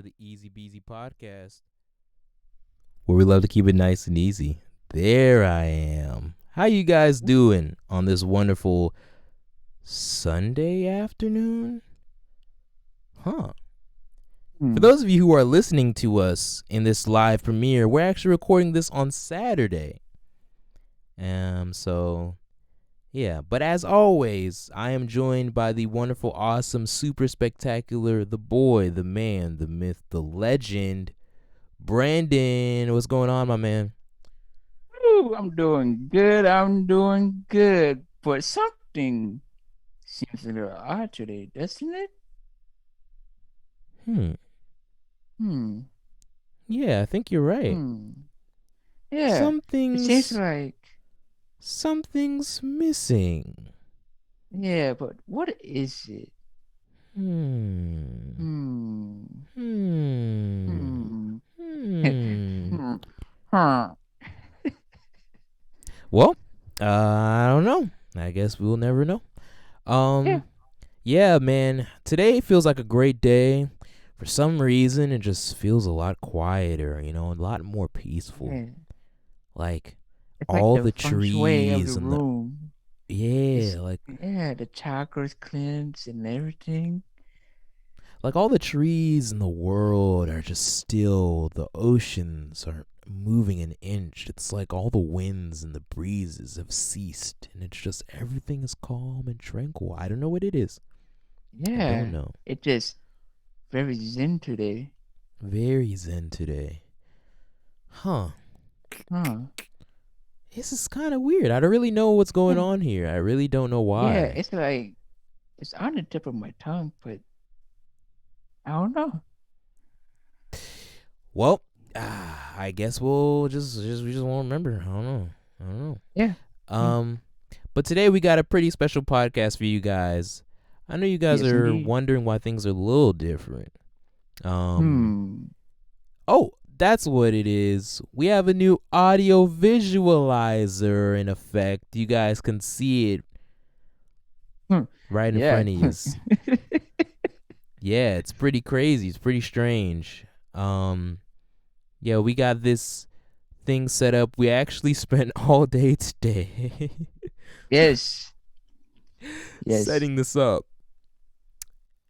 to the Easy Beasy podcast, where we love to keep it nice and easy. There I am. How you guys doing on this wonderful Sunday afternoon? Huh. For those of you who are listening to us in this live premiere, we're actually recording this on Saturday. Yeah, but as always, I am joined by the wonderful, awesome, super spectacular, the boy, the man, the myth, the legend, Brandon. What's going on, my man? Ooh, I'm doing good. I'm doing good. But something seems a little odd today, doesn't it? Hmm. Hmm. Yeah, I think you're right. Hmm. Yeah. It seems Something's like, something's missing. yeah, but what is it? Hmm. Hmm. Hmm. Hmm. Hmm. Hmm. Huh. Well, I don't know. I guess we'll never know. Yeah. Um, yeah, man. Today feels like a great day. For some reason, it just feels a lot quieter, a lot more peaceful. Yeah. Like It's like all the the feng shui of the trees and the room. It's yeah, like yeah, the chakras cleansed and everything. like all the trees in the world are just still. The oceans are moving an inch. It's like all the winds and the breezes have ceased, and it's just everything is calm and tranquil. I don't know what it is. I don't Yeah. know. It just very zen today. Very zen today. Huh. Huh. This is kind of weird. I don't really know what's going Yeah. on here. I really don't know Yeah, why. it's like it's on the tip of my tongue, but I don't know. Well, I guess we'll just we just won't remember. I don't know. I don't know. Yeah. Mm. Um, but today we got a pretty special podcast for you guys. I know you guys Yes, are indeed. wondering why things are a little different. Um, Hmm. oh, that's what it is. We have a new audio visualizer in effect. You guys can see it Hmm. right in Yeah. front of you. Yeah, it's pretty crazy. It's pretty strange. Um, yeah, we got this thing set up. We actually spent all day today Yes. Yes. setting this up.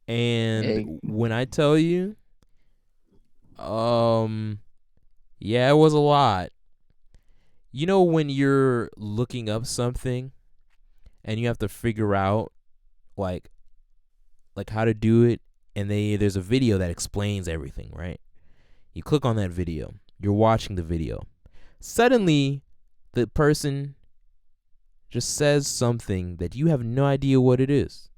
And Eh, when I tell you, um, yeah, it was a lot. You know when you're looking up something and you have to figure out like how to do it, and there's a video that explains everything, right? You click on that video. You're watching the video. Suddenly, the person just says something that you have no idea what it is.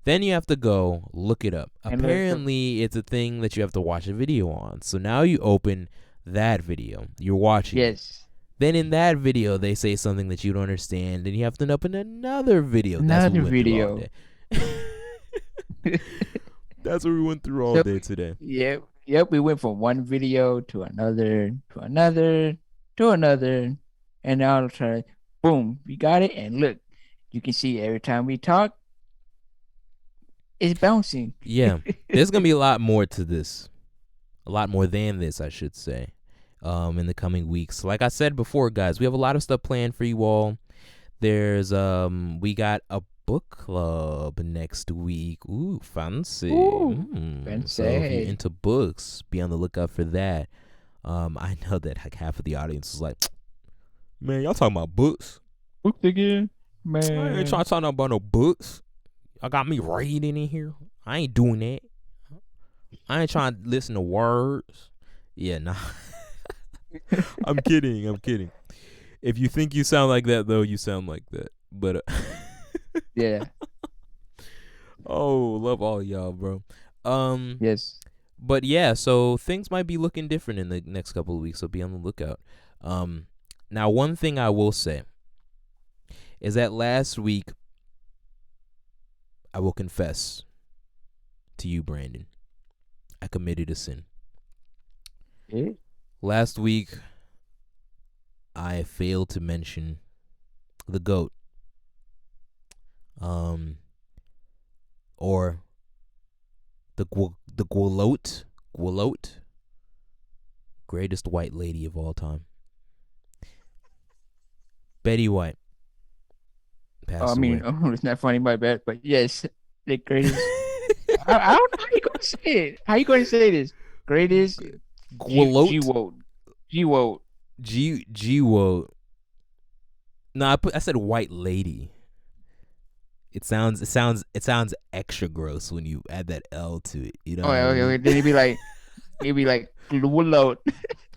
Then you have to go look it up. and look up. Apparently, it's a thing that you have to watch a video on. So now you open that video. You're watching it. Yes. Then in that video, they say something that you don't understand, and you have to open another video. That's what we Another went through all video. day. That's what we went through all So day today. yep, yep, we went from one video to another, to another, to another, and now try boom, we got it, and look, you can see every time we talk, it's bouncing. Yeah, there's gonna be a lot more to this. A lot more than this, I should say. In the coming weeks, like I said before, guys, we have a lot of stuff planned for you all. There's we got a book club next week. Ooh, fancy. Ooh, So if you're fancy. into books, be on the lookout for that. I know that like half of the audience is like, man, y'all talking about books? Books again, I ain't trying man. to talk about no books. I got me reading in here. I ain't doing that. I ain't trying to listen to words. Yeah, nah. I'm kidding. I'm kidding. If you think you sound like that, though, you sound like that. But Yeah, oh, love all y'all, bro. Um, yes. but yeah, so things might be looking different in the next couple of weeks, so be on the lookout. Um, now one thing I will say is that last week I will confess to you, Brandon, I committed a sin. Eh? Last week I failed to mention the goat, um, or the Gualote, greatest white lady of all time. Betty White I passed mean, away. it's not funny, my bad, but yes, the greatest. I don't know how you gonna say it. How you gonna say this? Greatest G Gualote, Woat. G Woat. G Wo. No, I said white lady. It sounds extra gross when you add that L to it. You know Oh, what I okay, okay. mean? Then it'd be like Glulote.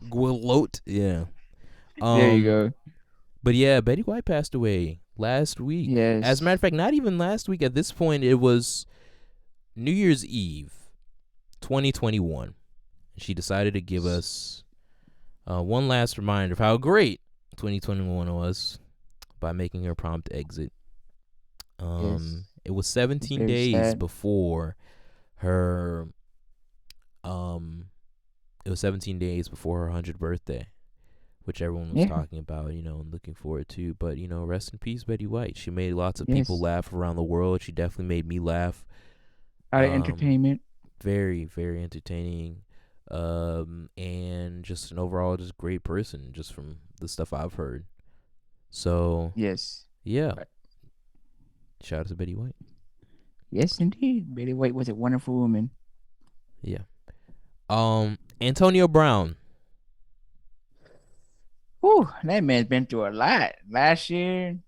Gualote, yeah. There you Um, go. but yeah, Betty White passed away last week. As a matter Yes. of fact, not even last week. At this point, it was New Year's Eve, 2021. She decided to give us one last reminder of how great 2021 was by making her prompt exit. Yes. It was It's 17 very days sad. before her. Um, it was 17 days before her 100th birthday, which everyone was Yeah. talking about, and looking forward to. But rest in peace, Betty White. She made lots of people Yes. laugh around the world. She definitely made me laugh. Out of Um, entertainment. very, very entertaining. And just an overall just great person, just from the stuff I've heard. So Yes. yeah, But shout out to Betty White. yes, indeed. Betty White was a wonderful woman. Yeah. Antonio Brown. Whew, that man's been through a lot. Last year,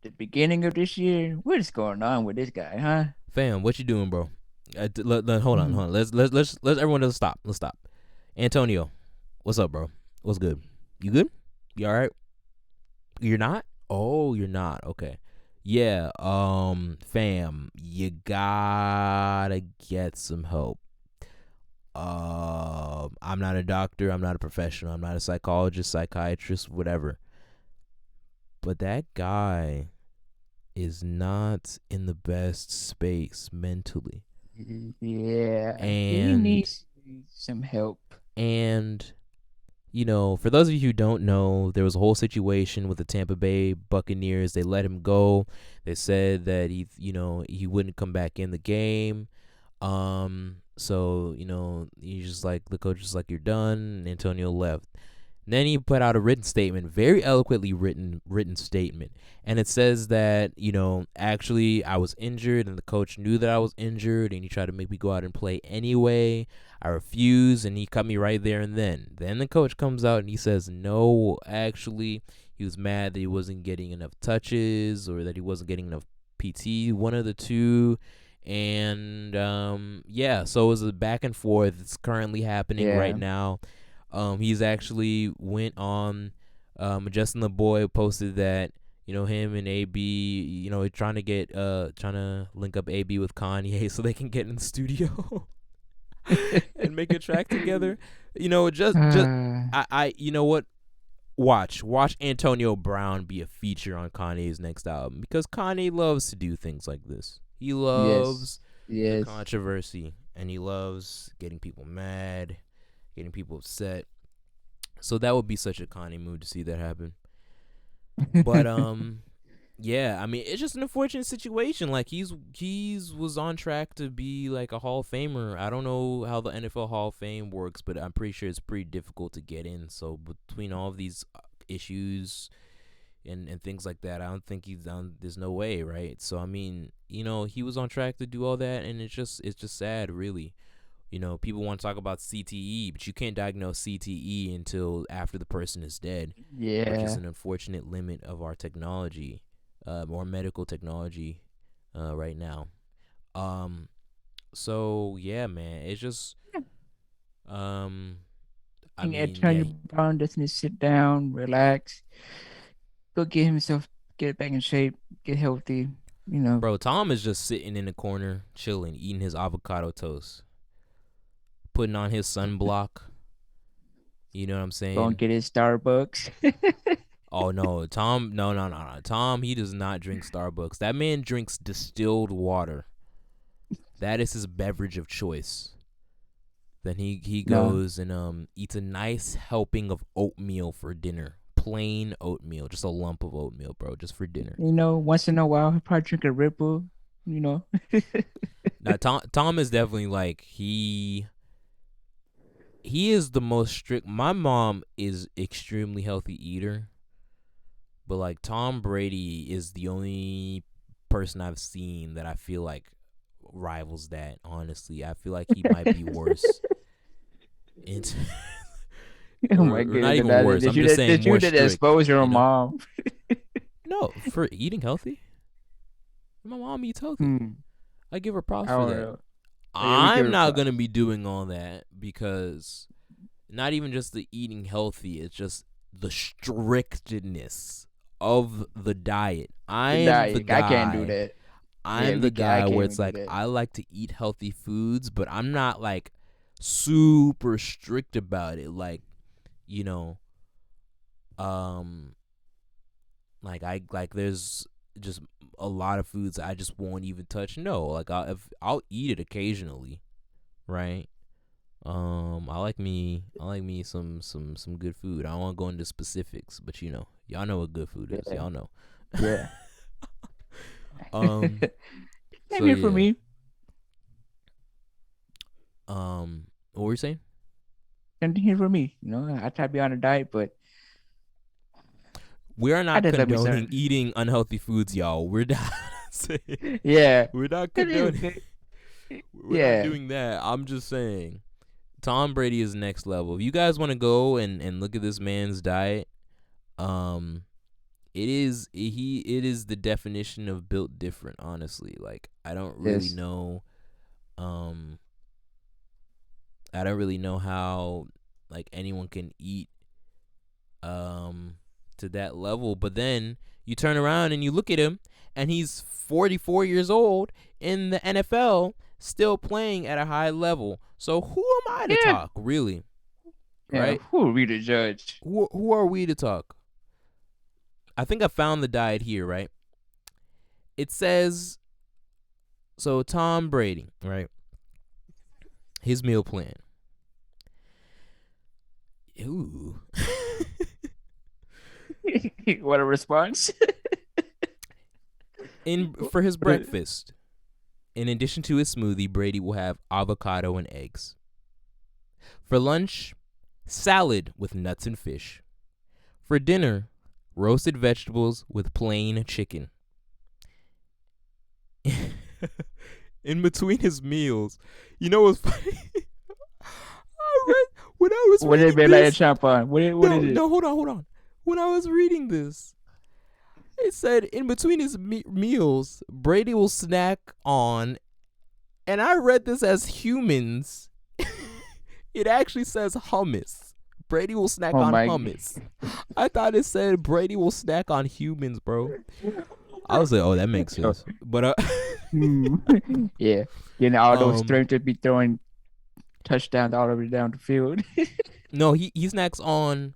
the beginning of this year. What is going on with this guy, huh? Fam, what you doing, bro? Hold on, Mhm. hold on. Let's everyone just stop. Let's stop. Antonio, what's up, bro? What's good? You good? You all right? You're not? Oh, you're not. Okay. Yeah. Fam, you gotta get some help. I'm not a doctor. I'm not a professional. I'm not a psychologist, psychiatrist, whatever. But that guy is not in the best space mentally. Yeah, he And needs some help. and for those of you who don't know, there was a whole situation with the Tampa Bay Buccaneers. They let him go. They said that he wouldn't come back in the game. So he's just like, the coach is like, you're done. And Antonio left. Then he put out a written statement, very eloquently written statement, and it says that actually I was injured, and the coach knew that I was injured, and he tried to make me go out and play anyway. I refused, and he cut me right there and then. Then the coach comes out and he says, no, actually, he was mad that he wasn't getting enough touches or that he wasn't getting enough PT, one of the two. And yeah, so it was a back and forth. It's currently happening right Yeah. now. He's actually went on. Justin the Boy posted that him and AB, trying to link up AB with Kanye so they can get in the studio and make a track together. Just Uh, I you know what? Watch Antonio Brown be a feature on Kanye's next album, because Kanye loves to do things like this. He yes. loves the Yes. controversy, and he loves getting people mad, getting people upset. So that would be such a Kanye move to see that happen. But yeah, I mean, it's just an unfortunate situation. Like, he's was on track to be like a Hall of Famer. I don't know how the NFL Hall of Fame works, but I'm pretty sure it's pretty difficult to get in. So between all of these issues and things like that, I don't think he's down. There's no way, right? So I mean, he was on track to do all that, and it's just sad, really. People want to talk about CTE, but you can't diagnose CTE until after the person is dead, which is Yeah. an unfortunate limit of our technology, or medical technology, right now. Um, so yeah, man, it's just, um, I And mean, yeah, Antonio Brown doesn't need to sit down, relax, go get himself, get back in shape, get healthy. You know, bro, Tom is just sitting in the corner, chilling, eating his avocado toast, putting on his sunblock. You know what I'm go and saying? get his Starbucks. Oh no, Tom, no, no, no, no. Tom, he does not drink Starbucks. That man drinks distilled water. That is his beverage of choice. Then he No, goes and eats a nice helping of oatmeal for dinner. Plain oatmeal, just a lump of oatmeal, bro, just for dinner. once in a while he probably drink a Ripple. You know, Now Tom is definitely like he is the most strict. My mom is extremely healthy eater, but like Tom Brady is the only person I've seen that I feel like rivals that. Honestly, I feel like he might be worse. Into Oh or my or not goodness! even worse. I'm just saying Did you more did strict. expose your You know? mom? No, for eating healthy. My mom eats healthy. Hmm. I give her props I for don't that. know. Oh, yeah, we give I'm her not props. gonna be doing all that because not even just the eating healthy, it's just the strictness of the diet. The diet. I can't do that. Yeah, I'm the we can. I guy can't where even it's do like that. I like to eat healthy foods, but I'm not like super strict about it. Like, you know, um like there's just a lot of foods I just won't even touch. No, like I'll eat it occasionally, right? I like me some good food. I don't want to go into specifics, but y'all know what good food is. Yeah. Y'all know. Yeah. um. Same So here for yeah. me. What were you saying? Same thing here for me. You know, I try to be on a diet, but We are I not just let me start. condoning eating unhealthy foods, y'all. We're not saying Yeah. we're not It is condoning. good. We're not Yeah. doing that. I'm just saying Tom Brady is next level. If you guys want to go and look at this man's diet, um, it is the definition of built different. Honestly, like Yes. um, I don't really know how like anyone can eat um to that level. But then you turn around and you look at him, and he's 44 years old in the NFL, still playing at a high level. So who am I to Yeah. talk, really? Yeah. Right? Who will be the judge? Who are we to talk? I think I found the diet here, right? It says so Tom Brady, right? His meal plan. Ooh. What a response. In for his breakfast, in addition to his smoothie, Brady will have avocado and eggs. For lunch, salad with nuts and fish. For dinner, roasted vegetables with plain chicken. In between his meals, you know what's funny? When I was What did reading they like a this, champ on? What is it? no, hold on. When I was reading this, it said in between his meals, Brady will snack on, and I read this as humans. It actually says hummus. Brady will snack Oh on my. hummus. I thought it said Brady will snack on humans, bro. I was like, oh, that makes So, sense. But hmm. Yeah. You know, all those um, strength to be throwing touchdowns all over down the field. no, he snacks on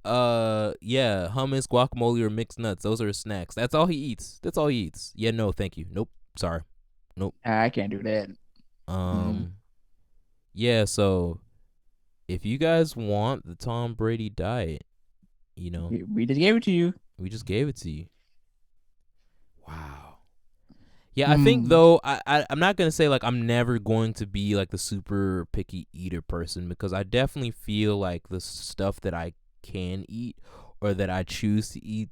yeah, hummus, guacamole, or mixed nuts. Those are his snacks. That's all he eats. That's all he eats. Yeah, no, thank you. Nope. Sorry. Nope. I can't do that. Mm. Um yeah, so if you guys want the Tom Brady diet, you know, We just gave it to you. we just gave it to you. Wow. Yeah, I think Hmm. though I'm not gonna say like I'm never going to be like the super picky eater person, because I definitely feel like the stuff that I can eat or that I choose to eat,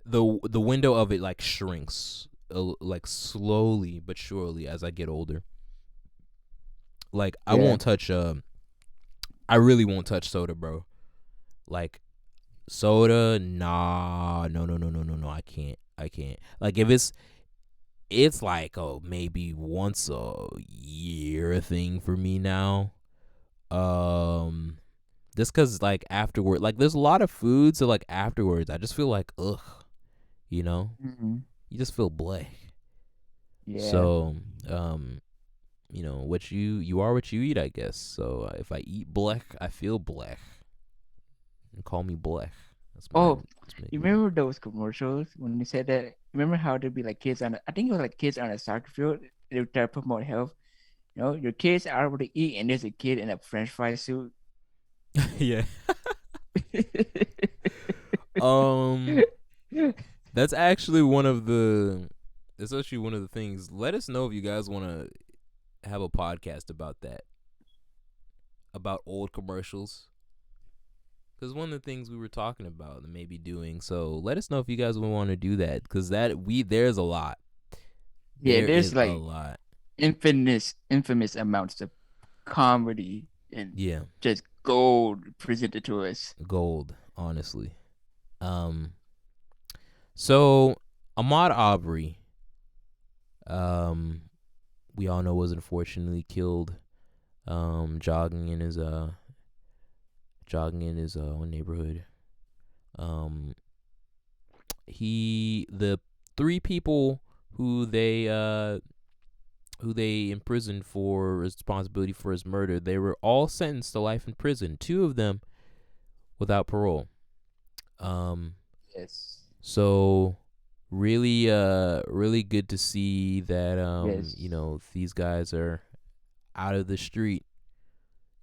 the window of it like shrinks like slowly but surely as I get older. Like Yeah. I really won't touch soda, bro. Like soda, nah, no, I can't. Like if it's like maybe once a year thing for me now. Um, just cause like afterward, like there's a lot of foods that like afterwards I just feel like ugh, you know, Hmm. you just feel bleh. Yeah. So what you are what you eat, I guess. So if I eat blech, I feel blech. And call me blech. That's my Oh, that's my you nickname. remember those commercials when they said that? Remember how there'd be like kids on, I think it was like kids on a soccer field. They would try to promote health. You know, your kids are able to eat, and there's a kid in a French fry suit. Yeah. Um, that's actually one of the it's actually one of the things. Let us know if you guys want to have a podcast about that, about old commercials. Because one of the things we were talking about and maybe doing. So let us know if you guys would want to do that. Because there's a lot. Yeah, There there's is a like lot. infamous amounts of comedy and Yeah, just gold presented to us. gold. Honestly. Um. So Ahmaud Arbery, um, we all know was unfortunately killed, jogging in his neighborhood. Um, the three people who they imprisoned for responsibility for his murder, they were all sentenced to life in prison. Two of them without parole. Um, Yes. so really good to see that Yes. these guys are out of the street.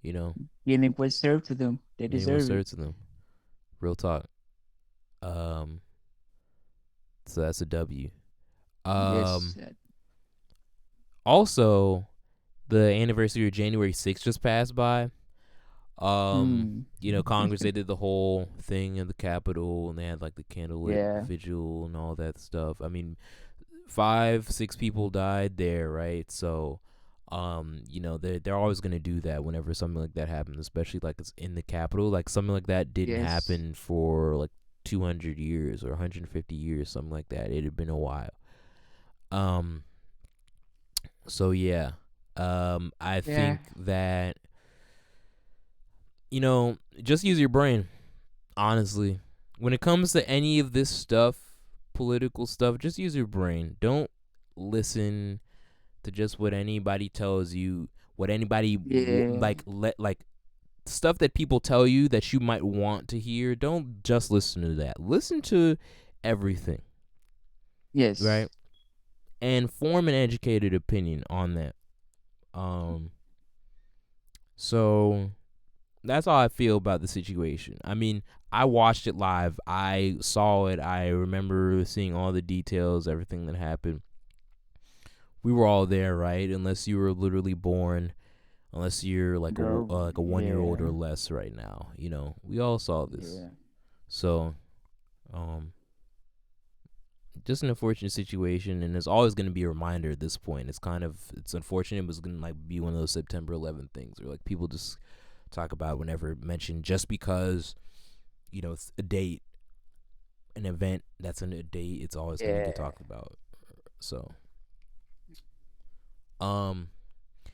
You know, Getting what's served to them. They getting what's deserve it. served to them. Real talk. Um, so that's a W. Yes. Also, the anniversary of January 6th just passed by. Mm. Congress, they did the whole thing in the Capitol and they had like the candlelit Yeah. vigil and all that stuff. I mean, 5, 6 people died there, right? So, they're always gonna do that whenever something like that happens, especially like it's in the Capitol. Like something like that didn't Yes. happen for like 200 years or 150 years, something like that. It had been a while. Um, so yeah, I Yeah. think that just use your brain. Honestly, when it comes to any of this stuff, political stuff, just use your brain. Don't listen to just what anybody tells you, what anybody Yeah. like stuff that people tell you that you might want to hear. Don't just listen to that. Listen to everything, right? Yes. And form an educated opinion on that. Um so that's how I feel about the situation. I mean, I watched it live. I saw it. I remember seeing all the details, everything that happened. We were all there, right? Unless you were literally born, unless you're like Girl. a 1 year old Yeah. or less right now. We all saw this. Yeah. So, um, just an unfortunate situation, and there's always going to be a reminder at this point. It's unfortunate, but it's going to like be one of those September 11th things, where like people just talk about whenever mentioned, just because it's a date, an event that's a date, it's always going to get Yeah. talked about. So, um,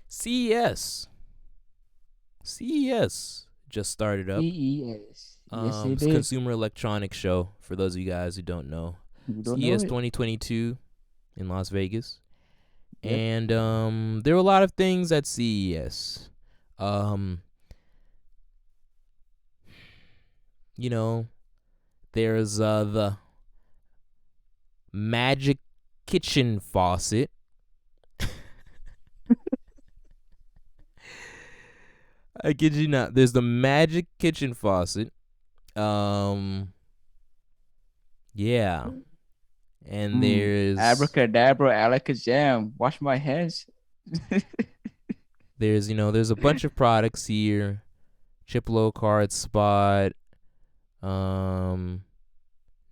CES, CES just started up. CES. Yes, it It's a did. Consumer Electronics Show for those of you guys who don't know. You don't know CES it. 2022 in Las Vegas. Yep. And there were a lot of things at CES. Um, there's the Magic Kitchen Faucet. I kid you not. There's the Magic Kitchen Faucet. Um, yeah. And there's Abracadabra, alakazam. Wash my hands. there's a bunch of products here. Chiplo card spot. Um,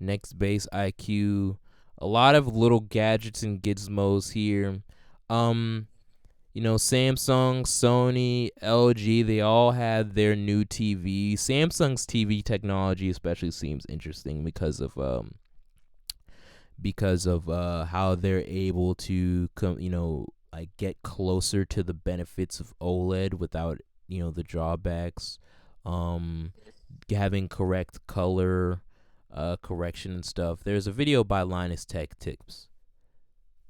Next Base IQ. A lot of little gadgets and gizmos here. Samsung, Sony, LG, they all had their new TV. Samsung's TV technology especially seems interesting because of how they're able to like get closer to the benefits of OLED without the drawbacks. Um, Having correct color correction and stuff. There's a video by Linus Tech Tips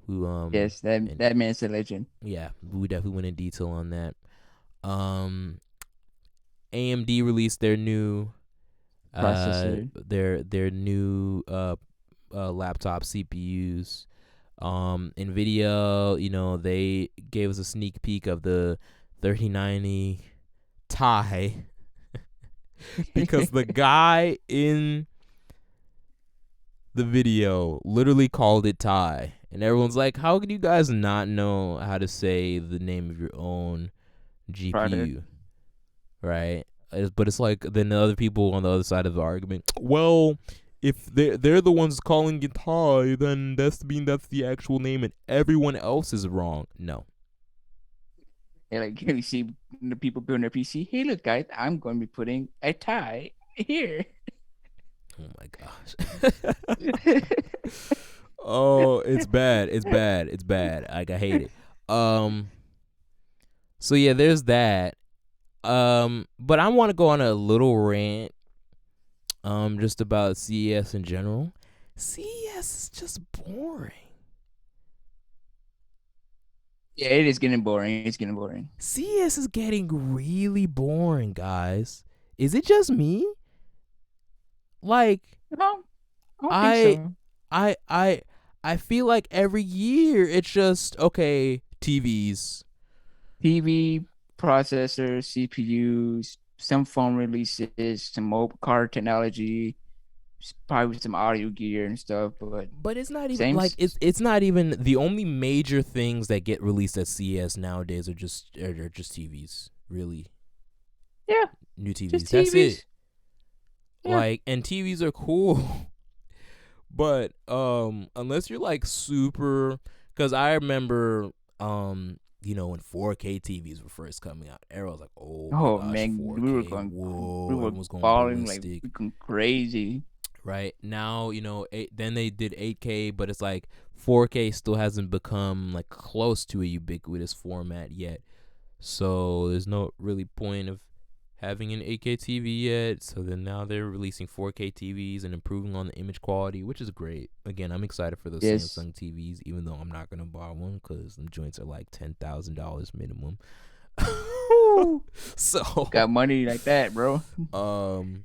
who Yes, and that man's a legend. yeah, we definitely went in detail on that. Um, AMD released their new Processor. laptop CPUs. Nvidia, they gave us a sneak peek of the 3090 Ti because the guy in the video literally called it Ti, And everyone's like, how can you guys not know how to say the name of your own Product. GPU, right? But it's like then the other people on the other side of the argument. Well, if they're the ones calling it high, then that's the actual name, and everyone else is wrong. No. And like you see the people building their PC. Hey, look, guys, I'm going to be putting a tie here. Oh my gosh. Oh, it's bad. It's bad. It's bad. Like I hate it. Um. So yeah, there's that. But I want to go on a little rant. Just about CES in general. CES is just boring. Yeah, it is getting boring. It's getting boring. CES is getting really boring, guys. Is it just me? Like No, I don't think I so. I I I feel like every year it's just okay, TVs. TV, processors, CPUs, some phone releases, some mobile car technology, probably some audio gear and stuff. But But it's not even same, like it's not even the only major things that get released at CES nowadays are just TVs. Really. yeah, New just TVs. That's it. TVs. Yeah. Like and TVs are cool. But unless you're like super, because I remember when 4K TVs were first coming out, everyone was like, oh my Oh gosh, man, 4K, whoa, we were everyone was going balling like ballistic. freaking crazy. Right now, then they did 8K, but it's like 4K still hasn't become like close to a ubiquitous format yet. So there's no really point of having an 8K TV yet. So then now they're releasing 4K TVs and improving on the image quality, which is great. Again, I'm excited for those Yes. Samsung TVs, even though I'm not gonna buy one because them joints are like $10,000 minimum. Woo. So, Got money like that, bro. um,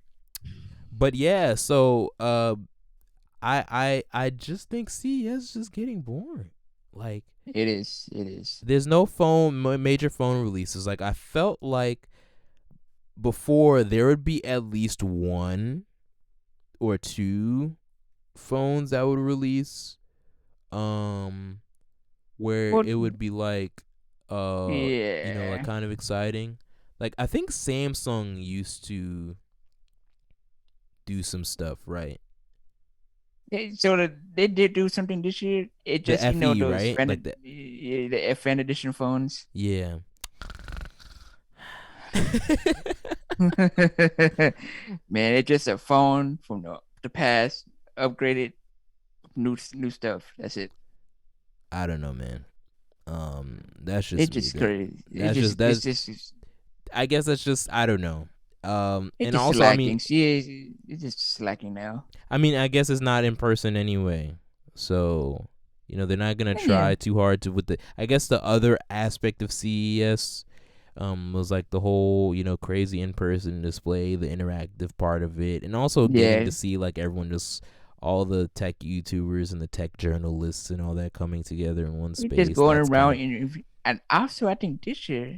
but yeah, so I just think CES is just getting boring. Like, It is. It is. there's no major phone releases. Like, I felt like before there would be at least one or two phones that would release, um where Well, it would be like like yeah. kind of exciting. Like I think Samsung used to do some stuff, right? They did do something this year. It The just FE, those right? Like the the fan edition phones. yeah. Man, it's just a phone from the past, upgraded, new stuff. That's it. I don't know, man. That's It's just me. just crazy. That's just It's that's just I guess that's just I don't know. it's And just also slacking. See, it's just slacking now. I guess it's not in person anyway. So, they're not gonna Yeah, try too hard to with the I guess the other aspect of CES was like the whole, crazy in person display, the interactive part of it, and also getting yeah. to see like everyone just all the tech YouTubers and the tech journalists and all that coming together in one We're just space. going That's kind around of and also I think this year,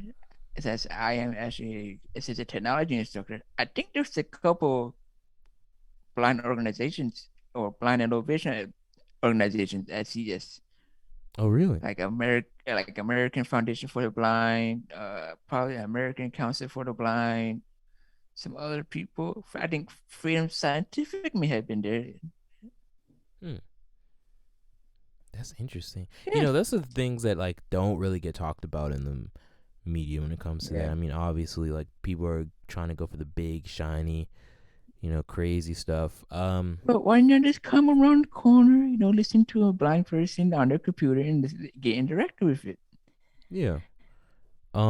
as I am actually as a technology instructor, I think there's a couple blind organizations or blind innovation organizations at CES, oh really? like American Foundation for the Blind, probably American Council for the Blind, some other people. I think Freedom Scientific may have been there. Hmm. That's interesting. Yeah, Those are the things that like don't really get talked about in the media when it comes to that. yeah. I mean, obviously, like people are trying to go for the big, shiny, crazy stuff. But why not just come around the corner, listen to a blind person on their computer and just get interactive with it? Yeah.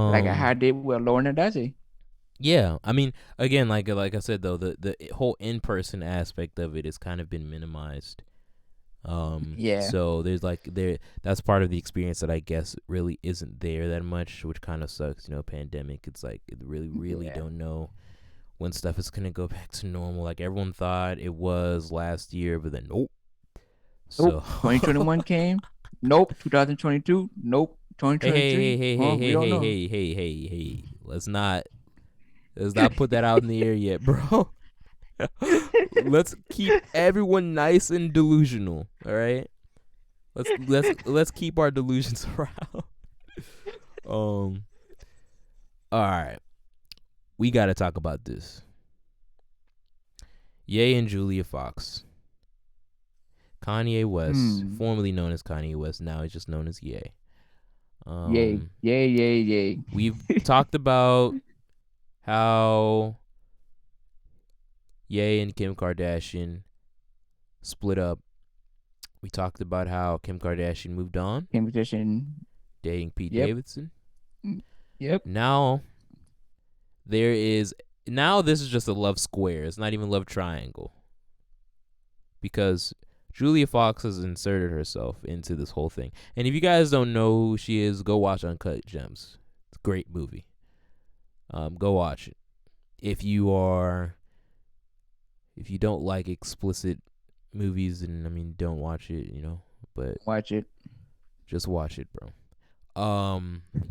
Like I Um. did with Lauren does it. Yeah. I mean, again, like I said though, the whole in person aspect of it has kind of been minimized. Yeah, So there's like that's part of the experience that I guess really isn't there that much, which kind of sucks. Pandemic. It's like it really yeah. don't know when stuff is gonna go back to normal. Like everyone thought it was last year, but then nope. Nope. So 2021 came. Nope. 2022. Nope. hey, 2023. hey, hey, Oh, hey, we hey, don't hey, know. hey, hey, hey, hey. Let's not put that out in the air yet, bro. Let's keep everyone nice and delusional. All right. Let's keep our delusions around. Um. All right, we got to talk about this. Ye and Julia Fox. Kanye West, Hmm. formerly known as Kanye West, now he's just known as Ye. Yay. Yay, yay, yay. We've talked about how Ye and Kim Kardashian split up. We talked about how Kim Kardashian moved on, Competition. dating Pete Yep. Davidson. Yep. Now there is this is just a love square. It's not even love triangle. Because Julia Fox has inserted herself into this whole thing. And if you guys don't know who she is, go watch Uncut Gems. It's a great movie. Go watch it. If you don't like explicit movies, then I mean don't watch it, but Watch it. just watch it, bro.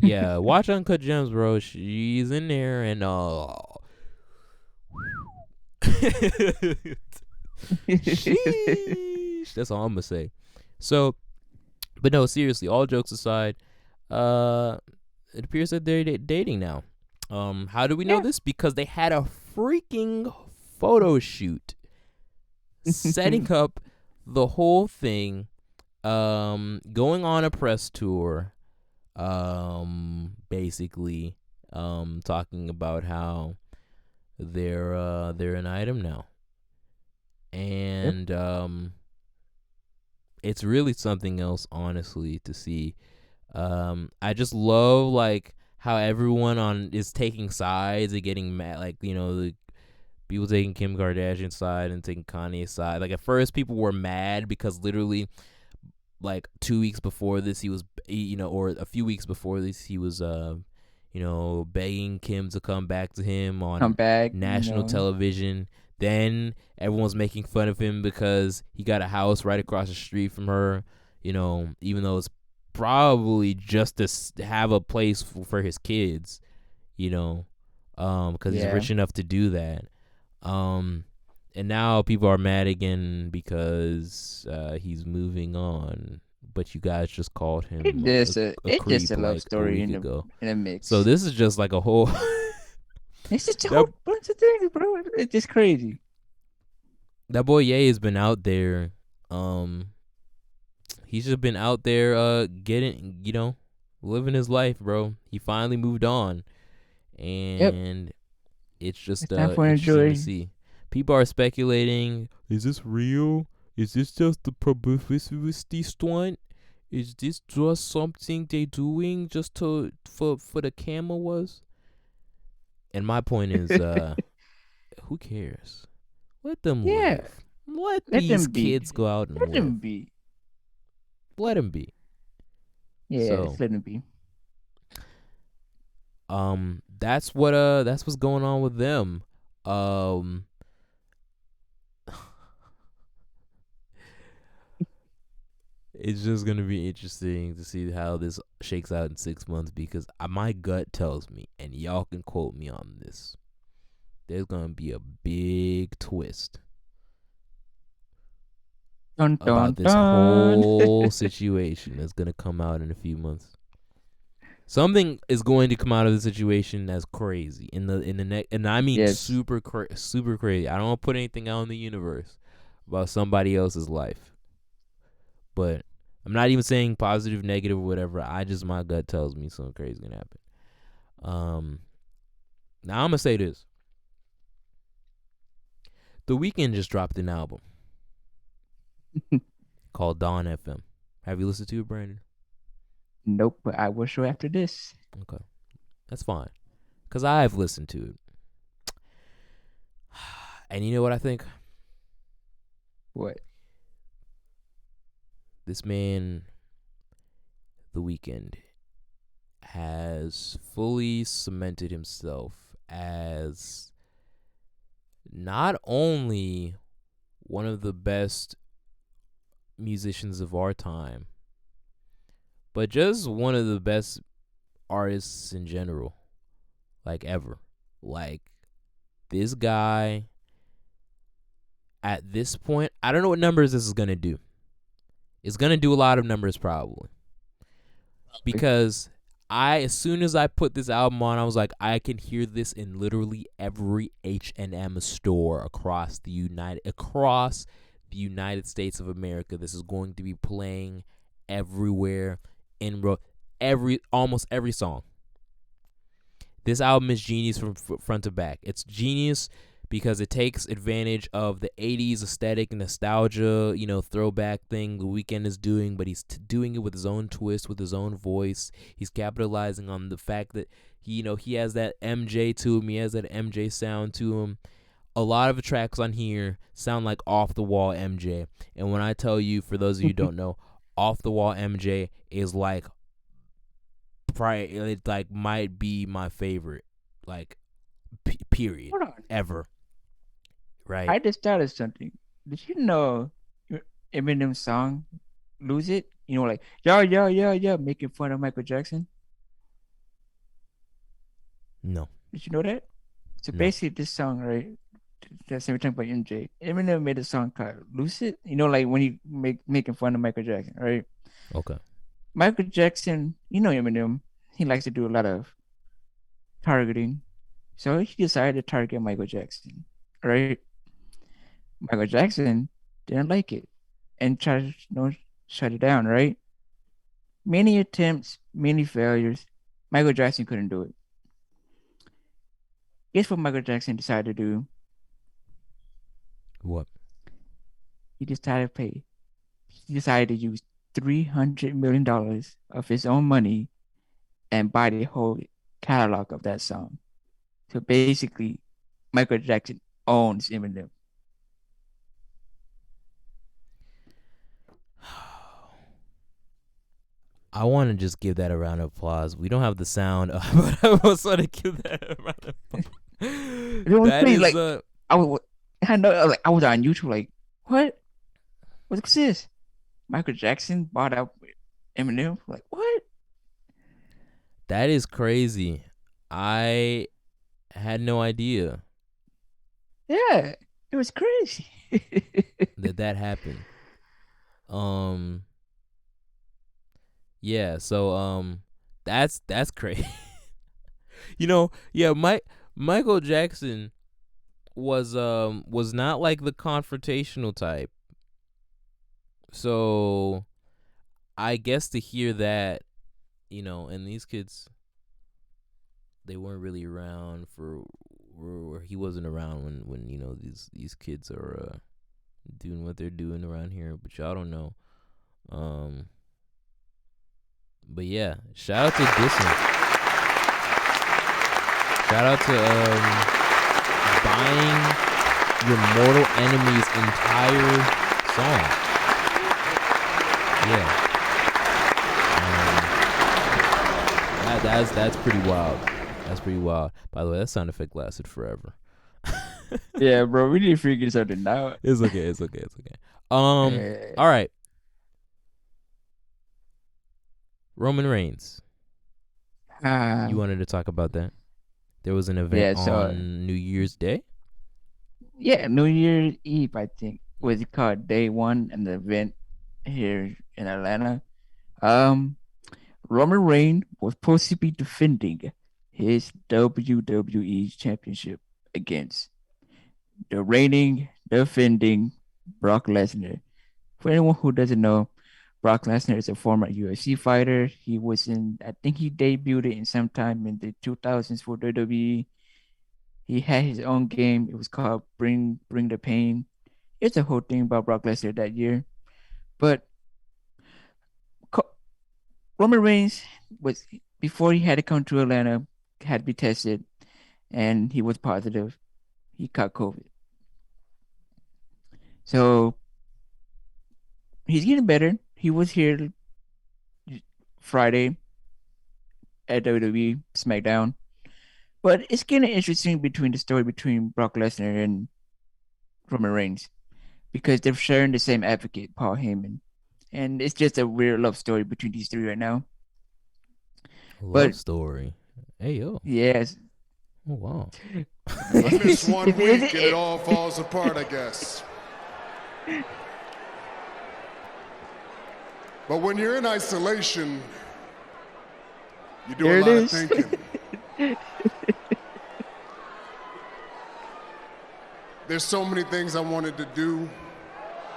Yeah, watch Uncut Gems, bro. She's in there and sheesh. That's all I'm gonna say. So, but no, seriously, all jokes aside, it appears that they're dating now. How do we know Yeah. this? Because they had a freaking photo shoot setting up the whole thing, going on a press tour, basically, talking about how they're an item now, Yep. and it's really something else, honestly, to see. I just love like how everyone on is taking sides and getting mad, like the people taking Kim Kardashian's side and taking Kanye's side. Like at first, people were mad because literally, like 2 weeks before this, he was, or a few weeks before this, he was, begging Kim to come back to him Come on back. national television. Then everyone's making fun of him because he got a house right across the street from her. Even though it's probably just to have a place for his kids. Because he's Yeah. rich enough to do that. And now people are mad again because he's moving on. But you guys just called him a It's just creep a love like a story week ago. in a mix. So this is just like a whole. It's just a that, whole bunch of things, bro. It's just crazy. that boy Ye has been out there. He's just been out there getting, living his life, bro. He finally moved on. Yep. And it's just It's time for interesting to enjoy. see. People are speculating, is this real? Is this just the publicity stunt? Is this just something they doing just for the camera was? And my point is, who cares? Let them Yeah. live. Let Let these them be. kids go out and Let them live. be. Let them be. Yeah, So, just let them be. that's what's going on with them. Um, it's just gonna be interesting to see how this shakes out in 6 months because my gut tells me, and y'all can quote me on this, there's gonna be a big twist Dun dun about this dun. whole situation that's gonna come out in a few months. Something is going to come out of the situation that's crazy in the next, and I mean Yes. super crazy. I don't want to put anything out in the universe about somebody else's life, but I'm not even saying positive, negative, or whatever. My gut tells me something crazy is gonna happen. Now I'm gonna say this: The Weeknd just dropped an album called Dawn FM. Have you listened to it, Brandon? Nope, but I will show after this. Okay, that's fine, cause I've listened to it, and you know what I think? What? This man, The Weeknd, has fully cemented himself as not only one of the best musicians of our time, but just one of the best artists in general, like ever. Like, this guy, at this point, I don't know what numbers this is gonna do. It's gonna do a lot of numbers probably because as soon as I put this album on, I was like, I can hear this in literally every H&M store across the United States of America. This is going to be playing everywhere in almost every song. This album is genius from front to back. It's genius because it takes advantage of the 80s aesthetic, nostalgia, throwback thing The Weeknd is doing, but he's doing it with his own twist, with his own voice. He's capitalizing on the fact that he has that MJ to him. He has that MJ sound to him. A lot of the tracks on here sound like off the wall MJ. And when I tell you, for those of you who don't know, off the wall MJ is like it like might be my favorite, like period ever. Right. I just started something. Did you know Eminem's song "Lose It"? Like yeah, making fun of Michael Jackson. No. Did you know that? So No. basically, this song, right? That's every time by MJ. Eminem made a song called "Lose It." Like when he making fun of Michael Jackson, right? Okay. Michael Jackson, Eminem, he likes to do a lot of targeting. So he decided to target Michael Jackson, right? Michael Jackson didn't like it and tried to shut it down, right? Many attempts, many failures. Michael Jackson couldn't do it. Guess what Michael Jackson decided to do? What? He decided to pay. He decided to use $300 million of his own money and buy the whole catalog of that song. So basically, Michael Jackson owns Eminem. I want to just give that a round of applause. We don't have the sound, but I was want to give that a round of applause. That is like I was on YouTube like, what? What's this? Michael Jackson bought out Eminem? Like, what? That is crazy. I had no idea. Yeah, it was crazy that happened. Yeah, so that's crazy. Michael Jackson was not like the confrontational type. So I guess to hear that, and these kids, they weren't really around or he wasn't around when these kids are doing what they're doing around here, but y'all don't know. But yeah, shout out to Dissing. Shout out to buying your mortal enemy's entire song. Yeah. That's pretty wild. That's pretty wild. By the way, that sound effect lasted forever. Yeah, bro, we need to figure something out. It's okay. All right. Roman Reigns. You wanted to talk about that? There was an event on New Year's Day? Yeah, New Year's Eve, I think. Was it called Day One, an event here in Atlanta? Roman Reigns was supposed to be defending his WWE Championship against the reigning, defending Brock Lesnar. For anyone who doesn't know, Brock Lesnar is a former UFC fighter. I think he debuted in sometime in the 2000s for WWE. He had his own game. It was called Bring the Pain. It's a whole thing about Brock Lesnar that year. But Roman Reigns was, before he had to come to Atlanta, had to be tested, and he was positive. He caught COVID. So he's getting better. He was here Friday at WWE SmackDown. But it's getting interesting between the story between Brock Lesnar and Roman Reigns because they're sharing the same advocate, Paul Heyman. And it's just a weird love story between these three right now. Love story? Hey, yo. Yes. Oh, wow. I miss 1 week and it all falls apart, I guess. But when you're in isolation, you do There a it lot of is. thinking. There's so many things I wanted to do.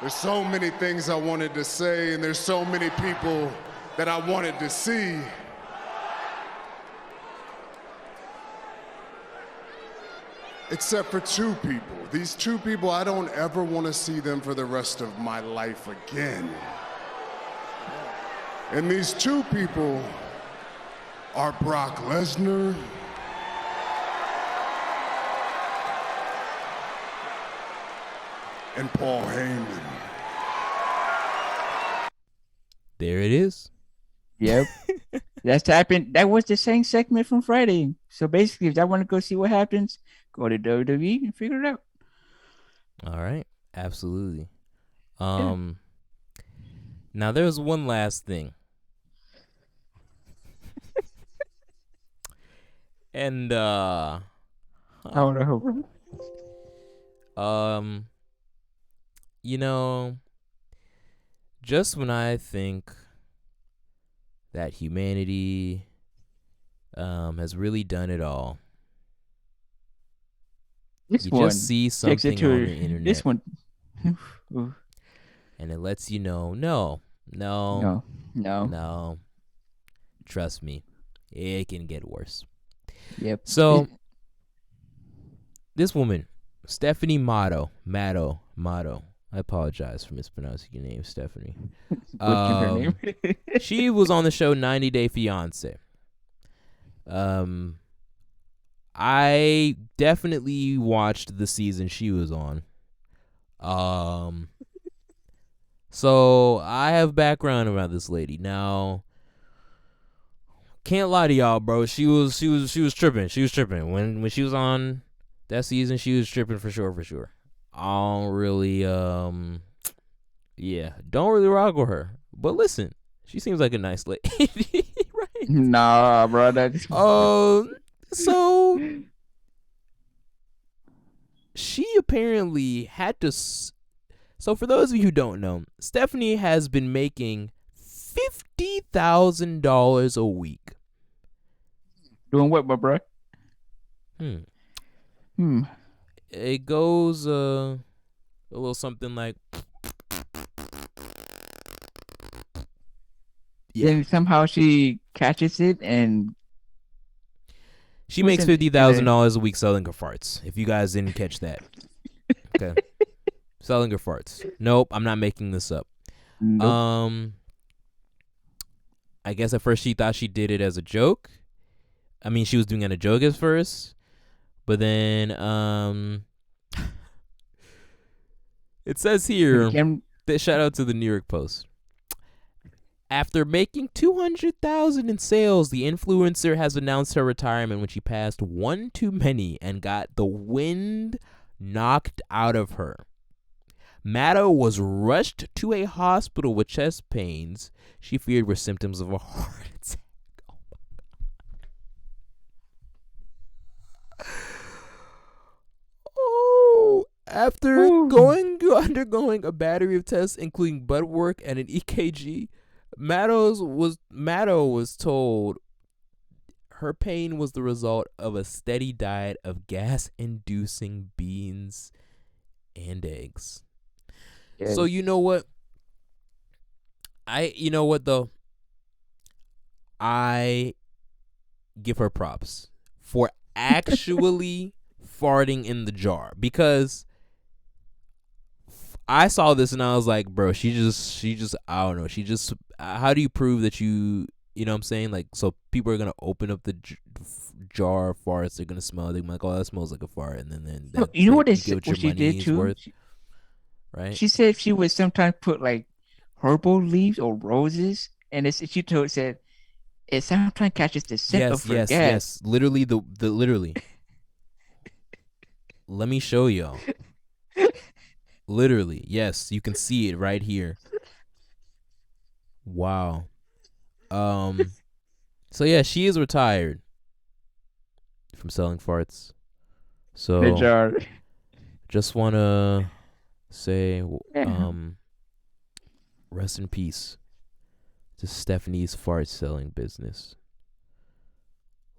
There's so many things I wanted to say, and there's so many people that I wanted to see. Except for two people. These two people, I don't ever want to see them for the rest of my life again. And these two people are Brock Lesnar and Paul Heyman. There it is. Yep. That's happened. That was the same segment from Friday. So basically, if I want to go see what happens, go to WWE and figure it out. All right. Absolutely. Now there's one last thing. And you know, just when I think that humanity has really done it all, This you one just see takes it something on to the internet this one. and it lets you know, no, trust me, it can get worse. Yep. So this woman, Stephanie Matto. I apologize for mispronouncing your name, Stephanie. Butchered her name. She was on the show 90 Day Fiance. I definitely watched the season she was on. So I have background about this lady. Now, can't lie to y'all, bro. She was tripping. She was tripping when she was on that season. She was tripping for sure. I don't really don't really rock with her. But listen, she seems like a nice lady, right? Nah, bro. That's So she apparently had to. So for those of you who don't know, Stephanie has been making $50,000 a week. doing what, my bro? It goes a little something like. Yeah. Then somehow she catches it and she makes $50,000 a week selling her farts. If you guys didn't catch that, okay, selling her farts. Nope, I'm not making this up. Nope. I guess at first she thought she did it as a joke. I mean, she was doing it as a joke at first, but then it says here. Shout out to the New York Post. After making $200,000 in sales, the influencer has announced her retirement when she passed one too many and got the wind knocked out of her. Matto was rushed to a hospital with chest pains she feared were symptoms of a heart attack. After undergoing a battery of tests, including blood work and an EKG, Matto was told her pain was the result of a steady diet of gas-inducing beans and eggs. Yes. So you know what? I give her props for actually farting in the jar, because I saw this and I was like, bro, she just I don't know. She just, how do you prove that you know what I'm saying? Like, so people are going to open up the jar of farts, they're going to smell it, they're like, oh, that smells like a fart, and then that, you know what what she did too? Worth, right? She said she would sometimes put like herbal leaves or roses, and she said it sometimes catches the scent of her gas. Yes. Literally the literally. Let me show y'all. Literally, yes, you can see it right here. Wow. So yeah, she is retired from selling farts. So just wanna say, rest in peace to Stephanie's fart selling business.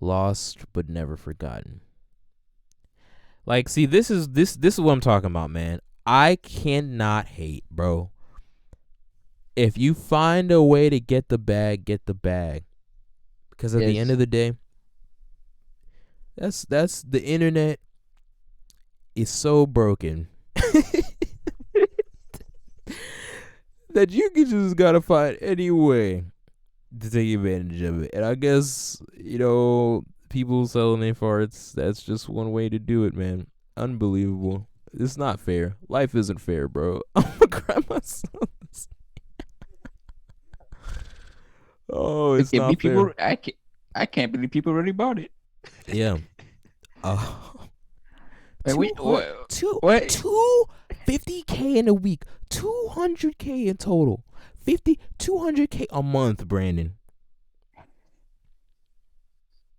Lost but never forgotten. Like, see, this is what I'm talking about, man. I cannot hate, bro. If you find a way to get the bag, get the bag. Because at the end of the day, that's the internet is so broken that you just gotta find any way to take advantage of it. And I guess, people selling their farts, that's just one way to do it, man. Unbelievable. It's not fair. Life isn't fair, bro. I'm gonna cry myself. Oh, it's not fair. I can't believe people really bought it. Yeah. Wait, what? 250K in a week, 200K in total, 200K a month, Brandon.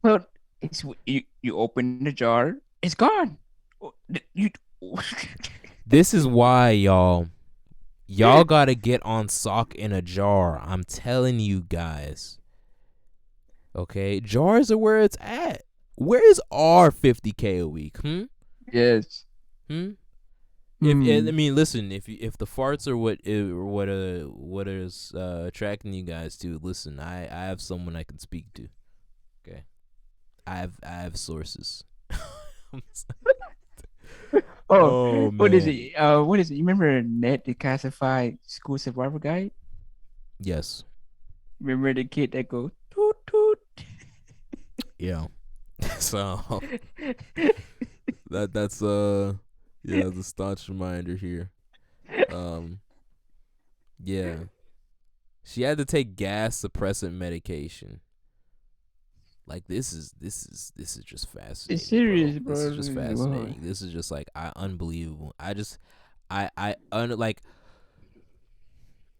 Well, it's you open the jar, it's gone. This is why y'all gotta get on sock in a jar. I'm telling you guys. Okay, jars are where it's at. Where's our 50K a week? Yes. If listen, if the farts are what is attracting you guys to, listen, I have someone I can speak to. Okay, I have sources. Oh man. What is it? What is it? You remember Net Declassified School Survival Guide? Yes. Remember the kid that goes toot toot? Yeah. So that's the staunch reminder here. Yeah. She had to take gas suppressant medication. Like, this is just fascinating. It's serious, bro. This is just fascinating. This is just like unbelievable.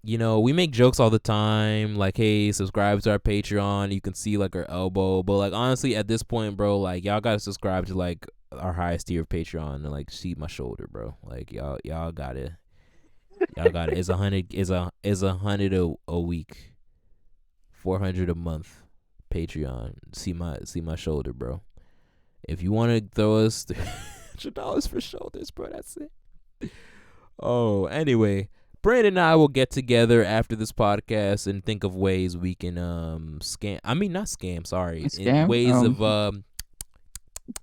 We make jokes all the time, like, hey, subscribe to our Patreon. You can see like our elbow, but like, honestly, at this point, bro, like, y'all gotta subscribe to like our highest tier of Patreon and like see my shoulder, bro. Like, y'all gotta. It's $100 a week, $400 a month. Patreon. See my shoulder, bro. If you want to throw us $100 for shoulders, bro, that's it. Oh, anyway, Brandon and I will get together after this podcast and think of ways we can scam. I mean, not scam. Sorry, scam? Ways of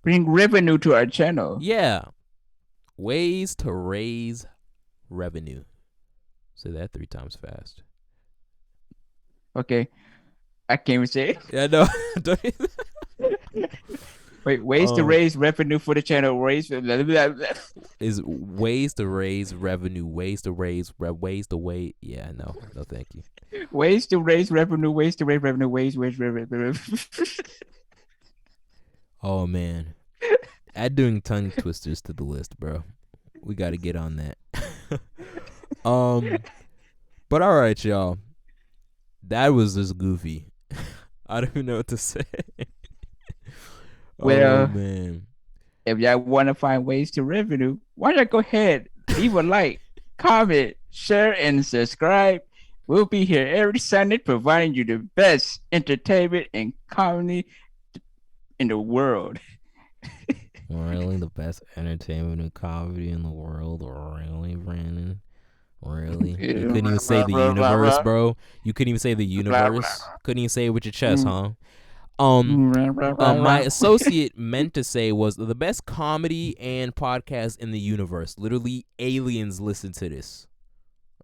bring revenue to our channel. Yeah, ways to raise revenue. Say that 3 times fast. Okay. I can't even say it. Yeah, no. Wait, ways to raise revenue for the channel. Is ways to raise revenue. Ways to wait. Yeah, no, thank you. Ways to raise revenue. Ways to raise revenue. Ways. Oh man, add doing tongue twisters to the list, bro. We got to get on that. But all right, y'all. That was just goofy. I don't even know what to say. Well, oh man. If y'all want to find ways to revenue, why not go ahead, leave a like, comment, share, and subscribe. We'll be here every Sunday providing you the best entertainment and comedy in the world. Really, the best entertainment and comedy in the world? Really, Brandon? Really? You couldn't even say the universe, bro. You couldn't even say the universe. Couldn't even say it with your chest, huh? My associate meant to say was the best comedy and podcast in the universe. Literally, aliens listen to this.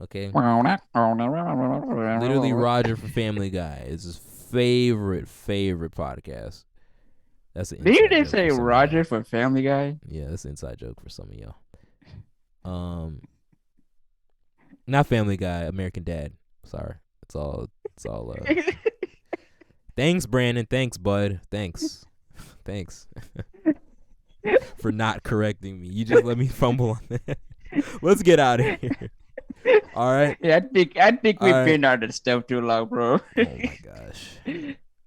Okay. Literally, Roger from Family Guy is his favorite podcast. That's an. Did you just say Roger for Family Guy? Yeah, that's an inside joke for some of y'all. Not Family Guy, American Dad. Sorry, it's all. Thanks, Brandon. Thanks, bud. Thanks for not correcting me. You just let me fumble on that. Let's get out of here. All right. Yeah, I think we've been on this stuff too long, bro. Oh my gosh.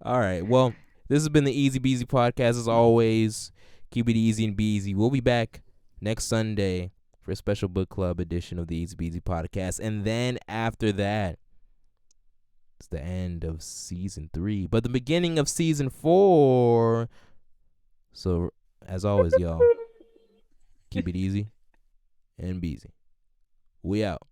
All right. Well, this has been the Easy Beasy podcast. As always, keep it easy and be easy. We'll be back next Sunday for a special book club edition of the Easy Beasy podcast, and then after that, It's the end of season 3, but the beginning of season 4. So, as always, y'all, keep it easy and beezy. We out.